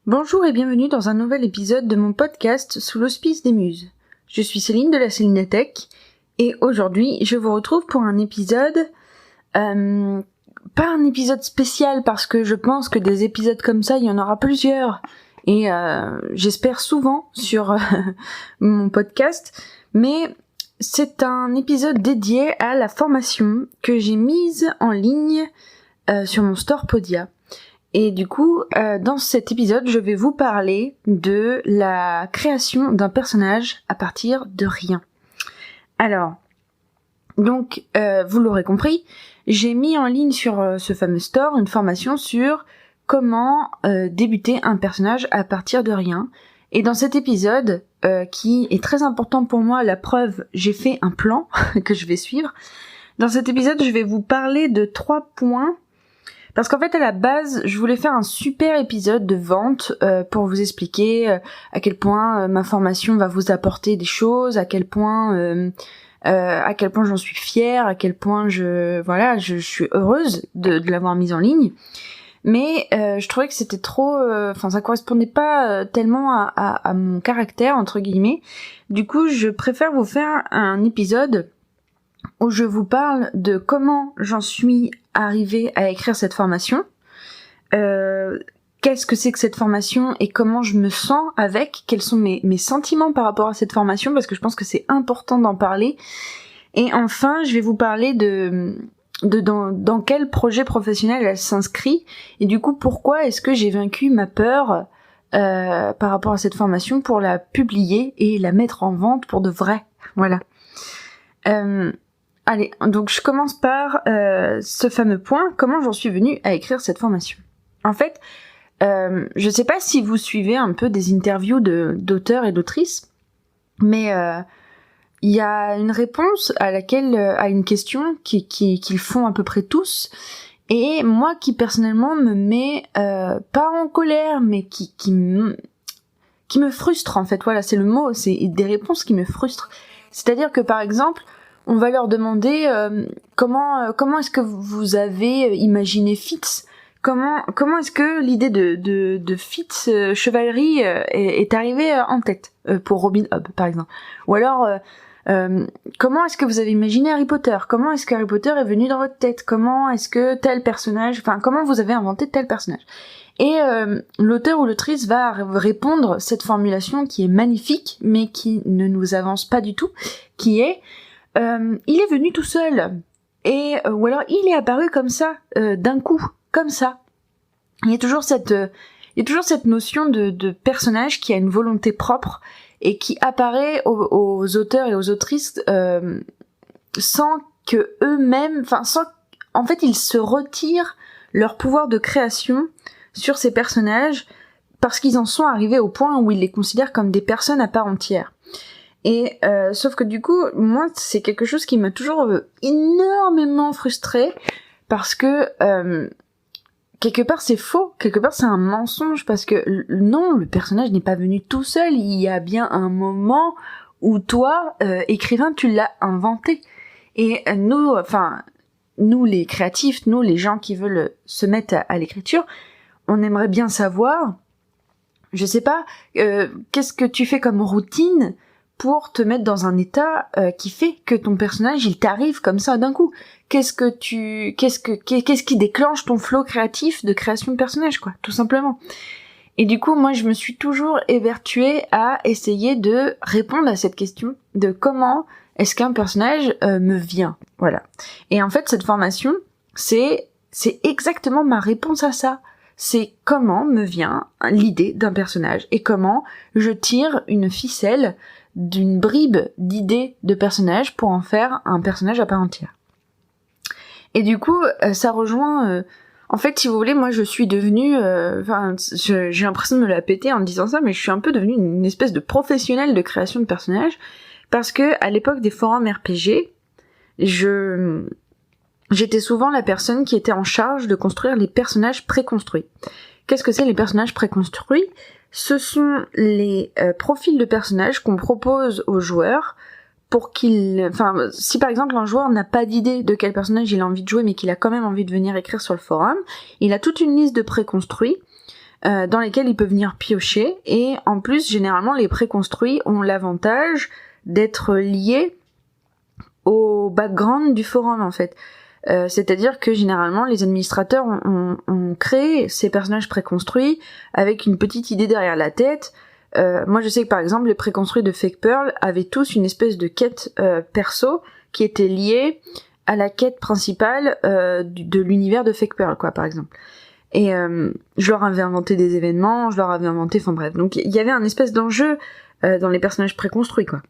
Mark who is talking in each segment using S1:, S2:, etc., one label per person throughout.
S1: Bonjour et bienvenue dans un nouvel épisode de mon podcast Sous l'auspice des Muses. Je suis Céline de la Célinatech et aujourd'hui je vous retrouve pour un épisode, pas un épisode spécial parce que je pense que des épisodes comme ça il y en aura plusieurs et j'espère souvent sur mon podcast, mais c'est un épisode dédié à la formation que j'ai mise en ligne sur mon store Podia. Et du coup, dans cet épisode, je vais vous parler de la création d'un personnage à partir de rien. Alors, donc, vous l'aurez compris, j'ai mis en ligne sur ce fameux store une formation sur comment débuter un personnage à partir de rien. Et dans cet épisode, qui est très important pour moi, la preuve, j'ai fait un plan que je vais suivre. Dans cet épisode, je vais vous parler de 3 points. Parce qu'en fait, à la base, je voulais faire un super épisode de vente pour vous expliquer à quel point ma formation va vous apporter des choses, à quel point j'en suis fière, à quel point je suis heureuse de l'avoir mise en ligne. Mais je trouvais que c'était trop... ça correspondait pas tellement à mon caractère, entre guillemets. Du coup, je préfère vous faire un épisode où je vous parle de comment j'en suis arrivée à écrire cette formation, qu'est-ce que c'est que cette formation et comment je me sens avec, quels sont mes sentiments par rapport à cette formation, parce que je pense que c'est important d'en parler. Et enfin, je vais vous parler dans quel projet professionnel elle s'inscrit, et du coup, pourquoi est-ce que j'ai vaincu ma peur par rapport à cette formation pour la publier et la mettre en vente pour de vrai. Voilà. Allez, donc je commence par ce fameux point, comment j'en suis venue à écrire cette formation. En fait, je sais pas si vous suivez un peu des interviews d'auteurs et d'autrices, mais il y a une réponse à une question qu'ils font à peu près tous, et moi qui personnellement me met pas en colère, mais qui me frustre en fait, voilà, c'est le mot, c'est des réponses qui me frustrent. C'est-à-dire que par exemple, on va leur demander comment est-ce que vous avez imaginé Fitz, comment est-ce que l'idée de Fitz chevalerie est arrivée en tête pour Robin Hood par exemple, ou alors comment est-ce que vous avez imaginé Harry Potter, comment est-ce que Harry Potter est venu dans votre tête, comment est-ce que tel personnage, enfin comment vous avez inventé tel personnage. Et l'auteur ou l'autrice va répondre cette formulation qui est magnifique mais qui ne nous avance pas du tout, qui est il est venu tout seul, et ou alors il est apparu comme ça, d'un coup, comme ça. Il y a toujours cette notion de personnage qui a une volonté propre et qui apparaît aux auteurs et aux autrices sans que eux-mêmes, en fait, ils se retirent leur pouvoir de création sur ces personnages parce qu'ils en sont arrivés au point où ils les considèrent comme des personnes à part entière. Et sauf que du coup, moi, c'est quelque chose qui m'a toujours énormément frustrée, parce que quelque part c'est faux, quelque part c'est un mensonge, parce que non, le personnage n'est pas venu tout seul, il y a bien un moment où toi, écrivain, tu l'as inventé. Et nous les créatifs, nous les gens qui veulent se mettre à l'écriture, on aimerait bien savoir, je sais pas, qu'est-ce que tu fais comme routine pour te mettre dans un état qui fait que ton personnage il t'arrive comme ça d'un coup. Qu'est-ce qui déclenche ton flow créatif de création de personnage, quoi, tout simplement. Et du coup, moi je me suis toujours évertuée à essayer de répondre à cette question de comment est-ce qu'un personnage me vient, voilà. Et en fait, cette formation, c'est exactement ma réponse à ça. C'est comment me vient l'idée d'un personnage et comment je tire une ficelle d'une bribe d'idées de personnage pour en faire un personnage à part entière. Et du coup, ça rejoint... en fait, si vous voulez, moi je suis devenue... j'ai l'impression de me la péter en disant ça, mais je suis un peu devenue une espèce de professionnelle de création de personnages, parce que à l'époque des forums RPG, j'étais souvent la personne qui était en charge de construire les personnages préconstruits. Qu'est-ce que c'est les personnages préconstruits ? Ce sont les profils de personnages qu'on propose aux joueurs pour si par exemple un joueur n'a pas d'idée de quel personnage il a envie de jouer mais qu'il a quand même envie de venir écrire sur le forum, il a toute une liste de préconstruits dans lesquels il peut venir piocher, et en plus généralement les préconstruits ont l'avantage d'être liés au background du forum en fait. C'est-à-dire que généralement les administrateurs ont créé ces personnages préconstruits avec une petite idée derrière la tête. Moi je sais que par exemple les préconstruits de Fake Pearl avaient tous une espèce de quête perso qui était liée à la quête principale de l'univers de Fake Pearl, quoi, par exemple. Et je leur avais inventé des événements, je leur avais inventé, enfin bref. Donc il y avait un espèce d'enjeu dans les personnages préconstruits, quoi.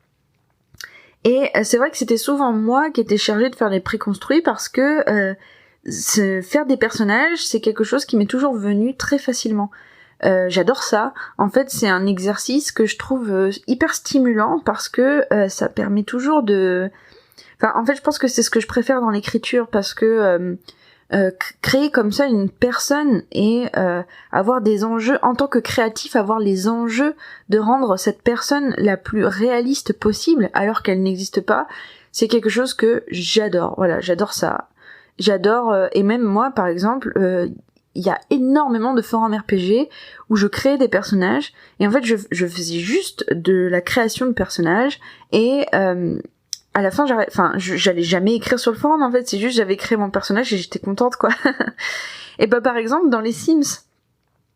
S1: Et c'est vrai que c'était souvent moi qui étais chargée de faire les préconstruits parce que faire des personnages, c'est quelque chose qui m'est toujours venu très facilement. J'adore ça. En fait, c'est un exercice que je trouve hyper stimulant parce que ça permet toujours de... Enfin, en fait, je pense que c'est ce que je préfère dans l'écriture parce que créer comme ça une personne et avoir des enjeux en tant que créatif, avoir les enjeux de rendre cette personne la plus réaliste possible alors qu'elle n'existe pas, c'est quelque chose que j'adore. Voilà, j'adore ça. J'adore et même moi par exemple, il y a énormément de forums RPG où je créais des personnages et en fait je faisais juste de la création de personnages et à la fin, j'allais jamais écrire sur le forum, en fait, c'est juste j'avais créé mon personnage et j'étais contente, quoi. Et bah, par exemple, dans les Sims,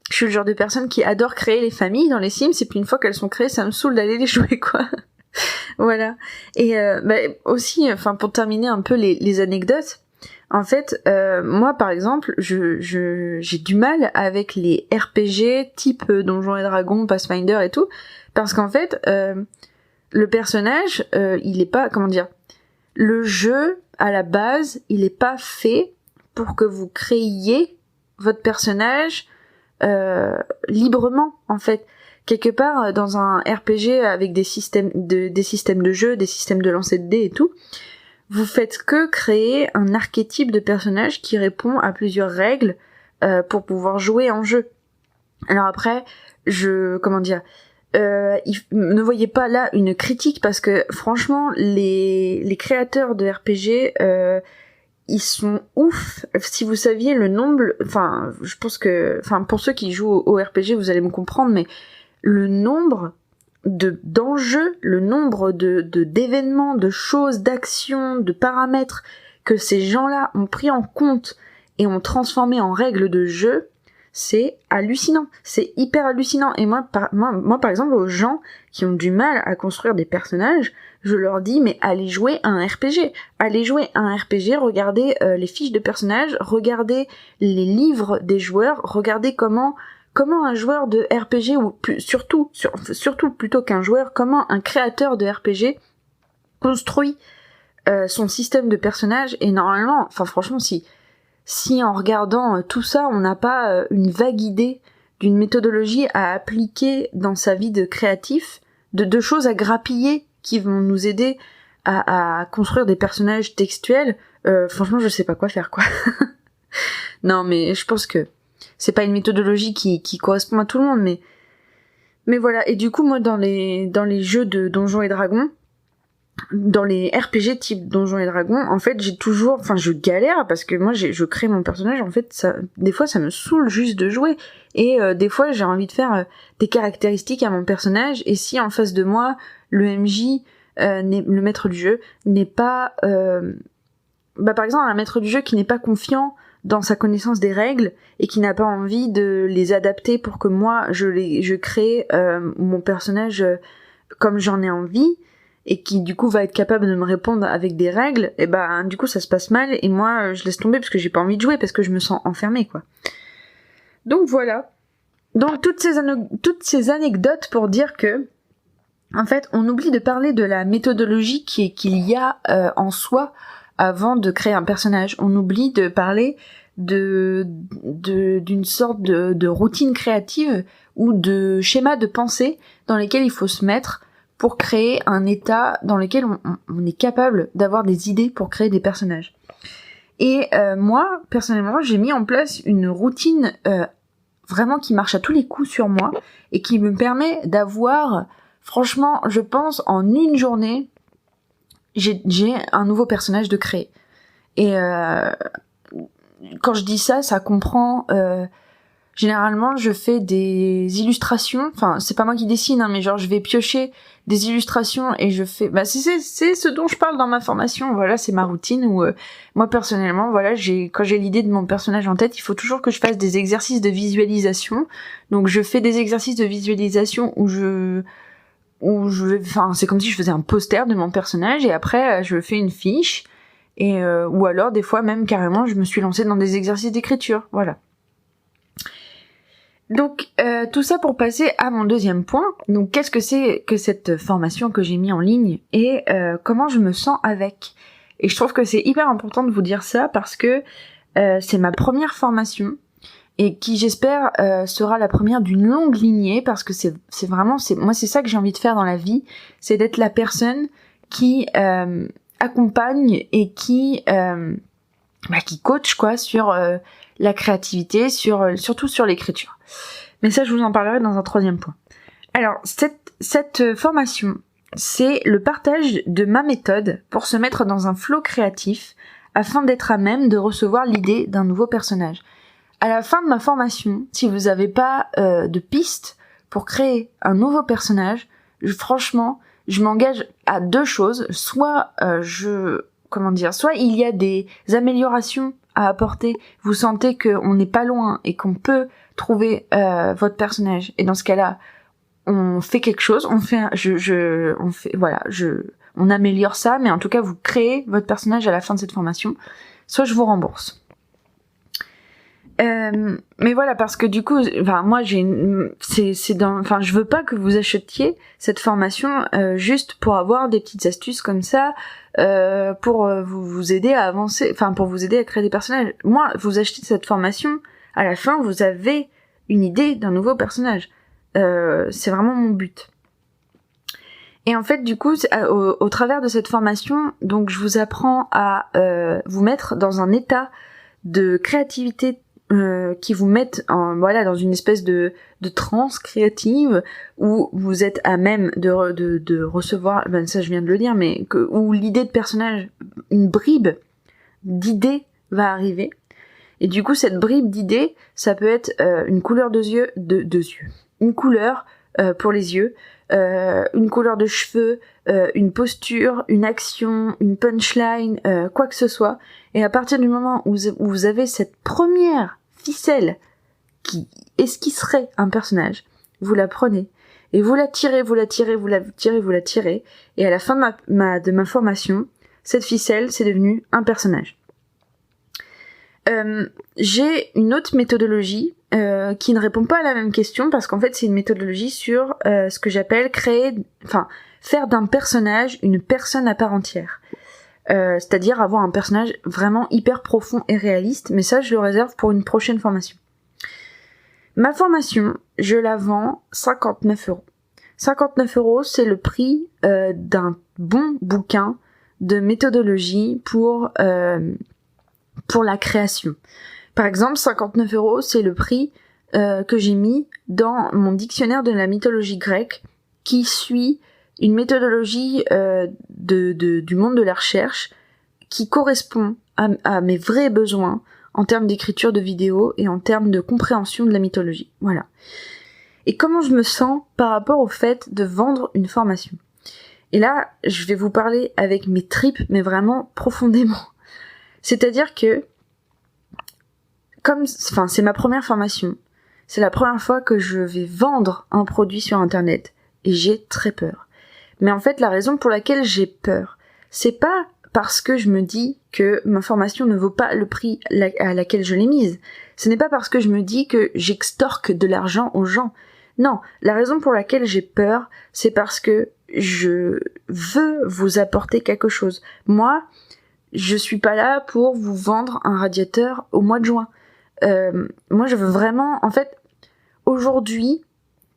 S1: je suis le genre de personne qui adore créer les familles dans les Sims, et puis une fois qu'elles sont créées, ça me saoule d'aller les jouer, quoi. Voilà. Et aussi, pour terminer un peu les anecdotes, en fait, moi, par exemple, j'ai du mal avec les RPG type Donjons et Dragons, Pathfinder et tout, parce qu'en fait... le personnage, il est pas, comment dire, le jeu, à la base, il est pas fait pour que vous créiez votre personnage librement, en fait. Quelque part, dans un RPG avec des systèmes de jeu, des systèmes de lancer de dés et tout, vous faites que créer un archétype de personnage qui répond à plusieurs règles pour pouvoir jouer en jeu. Alors après, ne voyez pas là une critique parce que franchement les créateurs de RPG ils sont ouf. Si vous saviez le nombre, je pense que, pour ceux qui jouent au RPG vous allez me comprendre, mais le nombre d'enjeux, le nombre d'événements, de choses, d'actions, de paramètres que ces gens-là ont pris en compte et ont transformé en règles de jeu, c'est hallucinant, c'est hyper hallucinant. Et moi, par exemple, aux gens qui ont du mal à construire des personnages, je leur dis, mais allez jouer à un RPG. Allez jouer à un RPG, regardez les fiches de personnages, regardez les livres des joueurs, regardez comment un joueur de RPG, ou surtout plutôt qu'un joueur, comment un créateur de RPG construit son système de personnages. Et normalement, franchement, si en regardant tout ça, on n'a pas une vague idée d'une méthodologie à appliquer dans sa vie de créatif, de choses à grappiller qui vont nous aider à construire des personnages textuels, franchement je sais pas quoi faire, quoi. Non mais je pense que c'est pas une méthodologie qui correspond à tout le monde, mais voilà. Et du coup moi dans les jeux de Donjons et Dragons, dans les RPG type Donjons et Dragons, en fait, je galère parce que moi, je crée mon personnage, en fait, des fois, ça me saoule juste de jouer. Et des fois, j'ai envie de faire des caractéristiques à mon personnage, et si en face de moi, le MJ, le maître du jeu, n'est pas... par exemple, un maître du jeu qui n'est pas confiant dans sa connaissance des règles, et qui n'a pas envie de les adapter pour que moi, je crée mon personnage comme j'en ai envie, et qui du coup va être capable de me répondre avec des règles, et du coup ça se passe mal, et moi je laisse tomber parce que j'ai pas envie de jouer, parce que je me sens enfermée, quoi. Donc voilà. Donc toutes ces anecdotes pour dire que en fait on oublie de parler de la méthodologie qu'il y a en soi avant de créer un personnage. On oublie de parler d'une sorte de routine créative ou de schéma de pensée dans lesquels il faut se mettre pour créer un état dans lequel on est capable d'avoir des idées pour créer des personnages. Et moi, personnellement, j'ai mis en place une routine vraiment qui marche à tous les coups sur moi et qui me permet d'avoir, franchement, je pense, en une journée, j'ai un nouveau personnage de créer. Et quand je dis ça, ça comprend généralement je fais des illustrations, enfin c'est pas moi qui dessine, hein, mais genre je vais piocher des illustrations et je fais, c'est ce dont je parle dans ma formation, voilà, c'est ma routine où moi personnellement, voilà, quand j'ai l'idée de mon personnage en tête, il faut toujours que je fasse des exercices de visualisation. Donc je fais des exercices de visualisation enfin c'est comme si je faisais un poster de mon personnage et après je fais une fiche et ou alors des fois même carrément je me suis lancée dans des exercices d'écriture, voilà. Donc tout ça pour passer à mon deuxième point. Donc qu'est-ce que c'est que cette formation que j'ai mis en ligne et comment je me sens avec. Et je trouve que c'est hyper important de vous dire ça parce que c'est ma première formation et qui j'espère sera la première d'une longue lignée parce que c'est vraiment moi c'est ça que j'ai envie de faire dans la vie, c'est d'être la personne qui accompagne et qui coach quoi sur la créativité, surtout sur l'écriture. Mais ça je vous en parlerai dans un troisième point. Alors cette formation, c'est le partage de ma méthode pour se mettre dans un flow créatif afin d'être à même de recevoir l'idée d'un nouveau personnage. À la fin de ma formation, si vous n'avez pas de piste pour créer un nouveau personnage, franchement, je m'engage à deux choses. Soit soit il y a des améliorations à apporter, vous sentez qu'on n'est pas loin et qu'on peut trouver votre personnage. Et dans ce cas-là, on fait quelque chose, on améliore ça, mais en tout cas vous créez votre personnage à la fin de cette formation. Soit je vous rembourse. Mais voilà, parce que du coup, moi je veux pas que vous achetiez cette formation juste pour avoir des petites astuces comme ça, pour vous aider à avancer, enfin pour vous aider à créer des personnages. Moi, vous achetez cette formation, à la fin, vous avez une idée d'un nouveau personnage. C'est vraiment mon but. Et en fait, du coup, au travers de cette formation, donc je vous apprends à vous mettre dans un état de créativité qui vous mettent dans une espèce de transe créative où vous êtes à même de recevoir, ça je viens de le dire, mais où l'idée de personnage, une bribe d'idée va arriver. Et du coup, cette bribe d'idée, ça peut être une couleur de yeux, une couleur pour les yeux, une couleur de cheveux, une posture, une action, une punchline, quoi que ce soit. Et à partir du moment où vous avez cette première ficelle qui esquisserait un personnage, vous la prenez et vous la tirez, et à la fin de ma formation, cette ficelle, c'est devenu un personnage. J'ai une autre méthodologie qui ne répond pas à la même question parce qu'en fait c'est une méthodologie sur ce que j'appelle faire d'un personnage une personne à part entière. C'est-à-dire avoir un personnage vraiment hyper profond et réaliste, mais ça je le réserve pour une prochaine formation. Ma formation, je la vends 59 €. 59 €, c'est le prix d'un bon bouquin de méthodologie pour la création. Par exemple, 59 €, c'est le prix que j'ai mis dans mon dictionnaire de la mythologie grecque qui suit une méthodologie du monde de la recherche qui correspond à mes vrais besoins en termes d'écriture de vidéos et en termes de compréhension de la mythologie. Voilà. Et comment je me sens par rapport au fait de vendre une formation. Et là, je vais vous parler avec mes tripes, mais vraiment profondément. C'est-à-dire que, c'est ma première formation, c'est la première fois que je vais vendre un produit sur Internet, et j'ai très peur. Mais en fait, la raison pour laquelle j'ai peur, c'est pas parce que je me dis que ma formation ne vaut pas le prix à laquelle je l'ai mise. Ce n'est pas parce que je me dis que j'extorque de l'argent aux gens. Non, la raison pour laquelle j'ai peur, c'est parce que je veux vous apporter quelque chose. Moi, je suis pas là pour vous vendre un radiateur au mois de juin. Moi, je veux vraiment... En fait, aujourd'hui,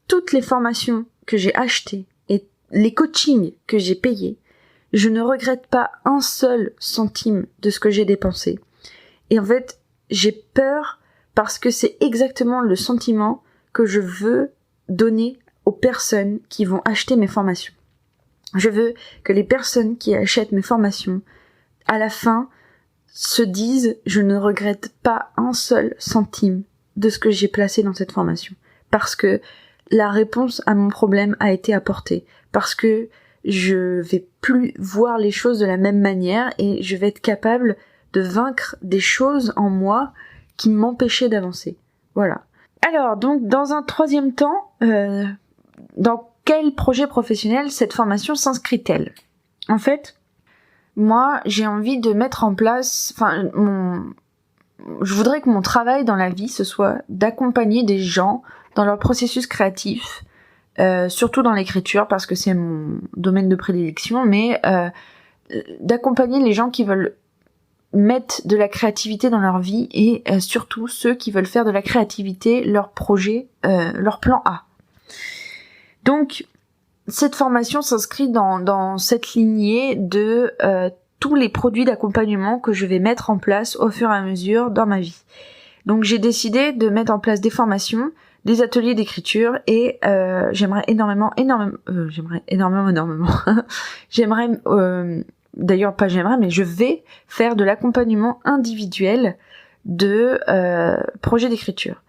S1: toutes les formations que j'ai achetées et les coachings que j'ai payés, je ne regrette pas un seul centime de ce que j'ai dépensé. Et en fait, j'ai peur parce que c'est exactement le sentiment que je veux donner aux personnes qui vont acheter mes formations. Je veux que les personnes qui achètent mes formations, à la fin, se disent « Je ne regrette pas un seul centime de ce que j'ai placé dans cette formation. Parce que la réponse à mon problème a été apportée. Parce que je vais plus voir les choses de la même manière et je vais être capable de vaincre des choses en moi qui m'empêchaient d'avancer. Voilà. Alors, donc, dans un troisième temps, dans quel projet professionnel cette formation s'inscrit-elle ? En fait, moi, j'ai envie de mettre en place, je voudrais que mon travail dans la vie, ce soit d'accompagner des gens dans leur processus créatif, surtout dans l'écriture, parce que c'est mon domaine de prédilection, mais d'accompagner les gens qui veulent mettre de la créativité dans leur vie et surtout ceux qui veulent faire de la créativité leur projet, leur plan A. Donc, cette formation s'inscrit dans cette lignée de tous les produits d'accompagnement que je vais mettre en place au fur et à mesure dans ma vie. Donc, j'ai décidé de mettre en place des formations, des ateliers d'écriture et j'aimerais je vais faire de l'accompagnement individuel de projets d'écriture.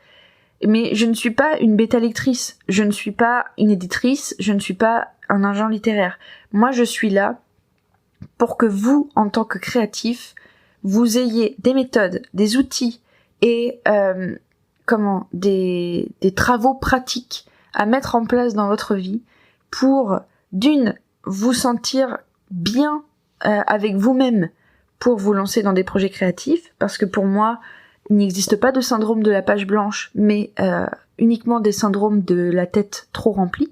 S1: Mais je ne suis pas une bêta lectrice, je ne suis pas une éditrice, je ne suis pas un agent littéraire. Moi, je suis là pour que vous, en tant que créatif, vous ayez des méthodes, des outils et des travaux pratiques à mettre en place dans votre vie pour, d'une, vous sentir bien avec vous-même pour vous lancer dans des projets créatifs, parce que pour moi, il n'existe pas de syndrome de la page blanche, mais uniquement des syndromes de la tête trop remplie.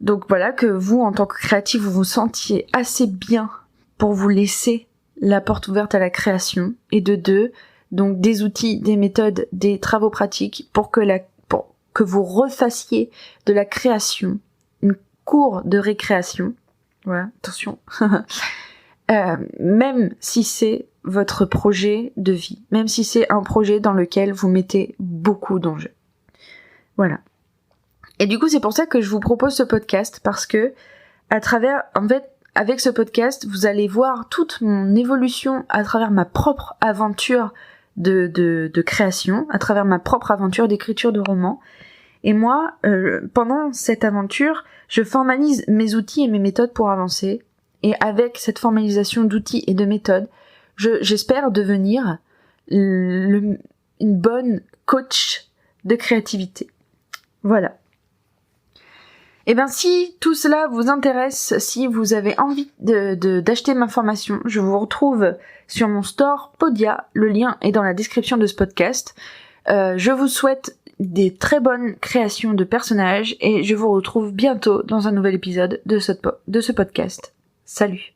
S1: Donc voilà, que vous, en tant que créatif, vous vous sentiez assez bien pour vous laisser la porte ouverte à la création. Et de deux, donc des outils, des méthodes, des travaux pratiques pour que vous refassiez de la création une cour de récréation. Voilà, attention. Même si c'est votre projet de vie, même si c'est un projet dans lequel vous mettez beaucoup d'enjeux. Voilà. Et du coup, c'est pour ça que je vous propose ce podcast, parce que avec ce podcast, vous allez voir toute mon évolution à travers ma propre aventure de création, à travers ma propre aventure d'écriture de romans. Et moi, pendant cette aventure, je formalise mes outils et mes méthodes pour avancer. Et avec cette formalisation d'outils et de méthodes, j'espère devenir une bonne coach de créativité. Voilà. Et bien, si tout cela vous intéresse, si vous avez envie d'acheter ma formation, je vous retrouve sur mon store Podia. Le lien est dans la description de ce podcast. Je vous souhaite des très bonnes créations de personnages et je vous retrouve bientôt dans un nouvel épisode de ce podcast. Salut!